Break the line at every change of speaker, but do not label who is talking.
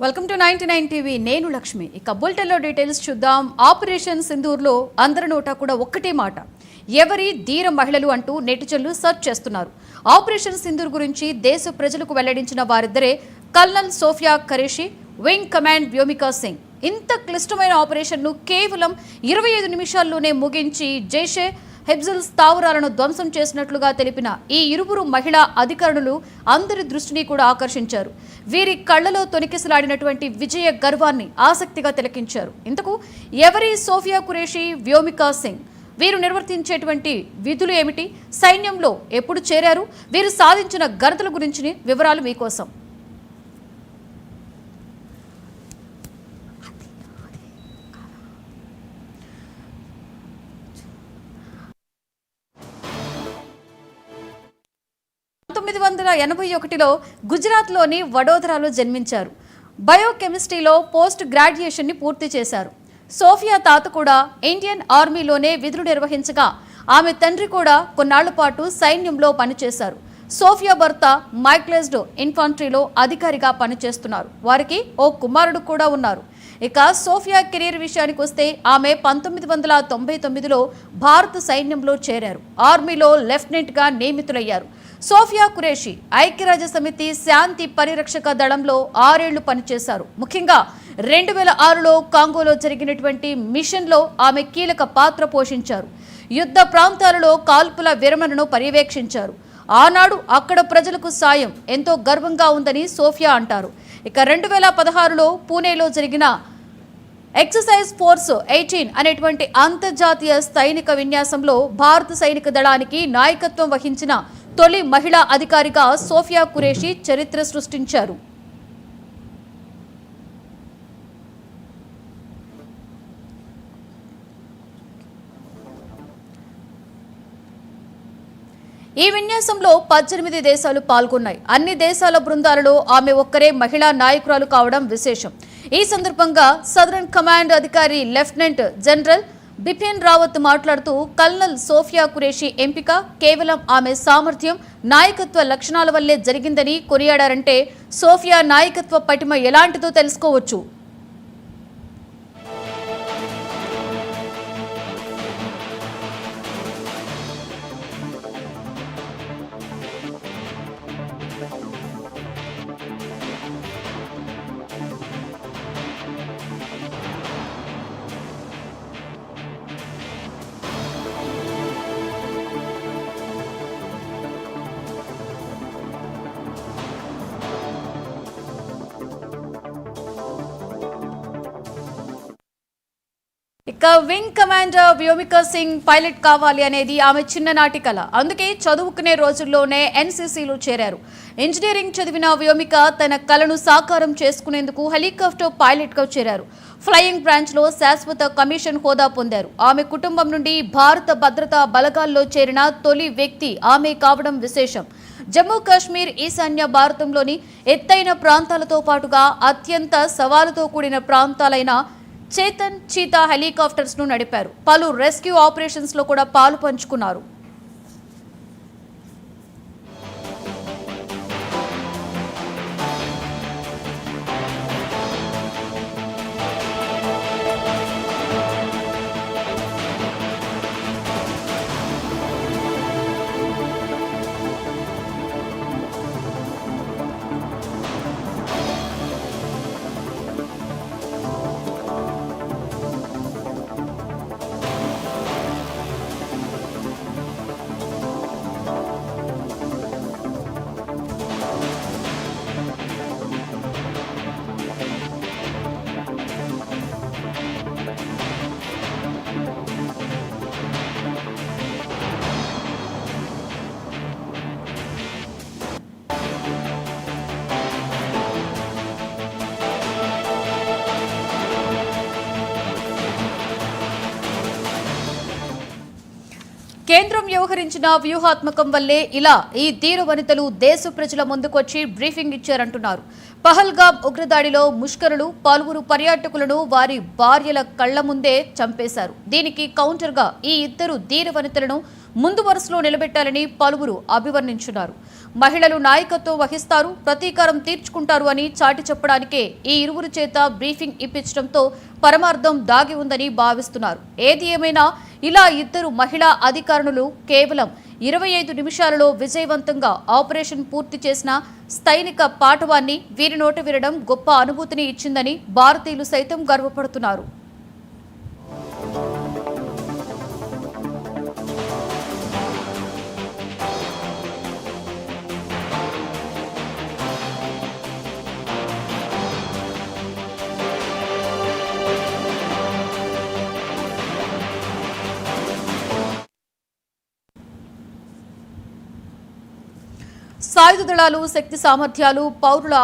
Welcome to 99 TV. నేను లక్ష్మి. ఇక బులెటిన్లో డీటెయిల్స్ చూద్దాం. ఆపరేషన్ సింధూర్లో అందరి నోట కూడా ఒక్కటే మాట, ఎవరి ధీర మహిళలు అంటూ నెటిజన్లు సర్చ్ చేస్తున్నారు. ఆపరేషన్ సింధూర్ గురించి దేశ ప్రజలకు వెల్లడించిన వారిద్దరే colonel Sofiya Qureshi, wing command Vyomika Singh. ఇంత క్లిష్టమైన ఆపరేషన్ను కేవలం 25 నిమిషాల్లోనే ముగించి జైషే హెబ్జల్ స్థావరాలను ధ్వంసం చేసినట్లుగా తెలిపిన ఈ ఇరువురు మహిళా అధికారులు అందరి దృష్టిని కూడా ఆకర్షించారు. వీరి కళ్లలో తొణికిసలాడినటువంటి విజయ గర్వాన్ని ఆసక్తిగా తిలకించారు. ఇంతకు ఎవరి సోఫియా ఖురేషీ, వ్యోమికా సింగ్? వీరు నిర్వర్తించేటువంటి విధులు ఏమిటి? సైన్యంలో ఎప్పుడు చేరారు? వీరు సాధించిన ఘనతల గురించి వివరాలు మీకోసం. గుజరాత్లోని వడోదరాలో జన్మించారు. బయోకెమిస్ట్రీలో పోస్ట్ గ్రాడ్యుయేషన్ని పూర్తి చేశారు. సోఫియా తాత కూడా ఇండియన్ ఆర్మీలోనే విధులు నిర్వహించగా ఆమె తండ్రి కూడా కొన్నాళ్ల పాటు సైన్యంలో పనిచేశారు. సోఫియా భర్త మైక్లెస్డ్ ఇన్ఫాంట్రీలో అధికారిగా పనిచేస్తున్నారు. వారికి ఓ కుమారుడు కూడా ఉన్నారు. ఇక సోఫియా కెరీర్ విషయానికి వస్తే ఆమె 1999లో భారత సైన్యంలో చేరారు. ఆర్మీలో లెఫ్టినెంట్గా నియమితులయ్యారు. సోఫియా ఖురేషీ ఐక్యరాజ్య సమితి శాంతి పరిరక్షక దళంలో 6 ఏళ్లు పనిచేశారు. ముఖ్యంగా 2006లో కాంగోలో జరిగినటువంటి మిషన్లో ఆమె కీలక పాత్ర పోషించారు. యుద్ధ ప్రాంతాలలో కాల్పుల విరమణను పర్యవేక్షించారు. ఆనాడు అక్కడ ప్రజలకు సాయం ఎంతో గర్వంగా ఉందని సోఫియా అంటారు. ఇక 2016లో పూణేలో జరిగిన ఎక్సర్సైజ్ ఫోర్స్ 18 అనేటువంటి అంతర్జాతీయ సైనిక విన్యాసంలో భారత సైనిక దళానికి నాయకత్వం వహించిన తొలి మహిళా అధికారిగా సోఫియా ఖురేషీ చరిత్ర సృష్టించారు. ఈ విన్యాసంలో 18 దేశాలు పాల్గొన్నాయి. అన్ని దేశాల బృందాలలో ఆమె ఒక్కరే మహిళా నాయకురాలు కావడం విశేషం. ఈ సందర్భంగా సదరన్ కమాండ్ అధికారి లెఫ్టినెంట్ జనరల్ బిపిన్ రావత్ మాట్లాడుతూ కల్నల్ సోఫియా ఖురేషీ ఎంపిక కేవలం ఆమె సామర్థ్యం, నాయకత్వ లక్షణాల వల్లే జరిగిందని కొనియాడారంటే సోఫియా నాయకత్వ పటిమ ఎలాంటిదో తెలుసుకోవచ్చు. ఇక wing commander Vyomika Singh pilot కావాలి అనేది ఆమె చిన్ననాటి కల. అందుకే చదువుకునే రోజుల్లోనే ఎన్సీసీలో చేరారు. ఇంజనీరింగ్ చదివిన వ్యోమిక తన కలను సాకారం చేసుకునేందుకు హెలికాప్టర్ పైలట్గా చేరారు. ఫ్లయింగ్ బ్రాంచ్లో శాశ్వత కమిషన్ హోదా పొందారు. ఆమె కుటుంబం నుండి భారత భద్రతా బలగాల్లో చేరిన తొలి వ్యక్తి ఆమె కావడం విశేషం. జమ్మూ కాశ్మీర్ ఈశాన్య భారతంలోని ఎత్తైన ప్రాంతాలతో పాటుగా అత్యంత సవాలుతో కూడిన ప్రాంతాలైన చేతన్, చీతా హెలికాప్టర్స్ ను నడిపారు. పలు రెస్క్యూ ఆపరేషన్స్ లో కూడా పాలు పంచుకున్నారు. కేంద్రం వ్యవహరించిన వ్యూహాత్మకం వల్లే ఇలా ఈ ధీర వనితలు దేశ ప్రజల ముందుకొచ్చి బ్రీఫింగ్ ఇచ్చారంటున్నారు. పహల్గామ్ ఉగ్రదాడిలో ముష్కరులు పలువురు పర్యాటకులను వారి భార్యల కళ్ల ముందే చంపేశారు. దీనికి కౌంటర్గా ఈ ఇద్దరు ధీర వనితలను ముందు వరుసలో నిలబెట్టాలని పలువురు అభివర్ణించున్నారు. మహిళలు నాయకత్వం వహిస్తారు, ప్రతీకారం తీర్చుకుంటారు అని చాటి చెప్పడానికే ఈ ఇరువురు చేత బ్రీఫింగ్ ఇప్పించడంతో పరమార్థం దాగి ఉందని భావిస్తున్నారు. ఏది ఏమైనా ఇలా ఇద్దరు మహిళా అధికారులు కేవలం 25 నిమిషాలలో విజయవంతంగా ఆపరేషన్ పూర్తి చేసిన సైనిక పాఠవాన్ని వీరి నోట వినడం గొప్ప అనుభూతిని ఇచ్చిందని భారతీయులు సైతం గర్వపడుతున్నారు. సాయుధ దళాలు శక్తి సామర్థ్యాలు, పౌరుల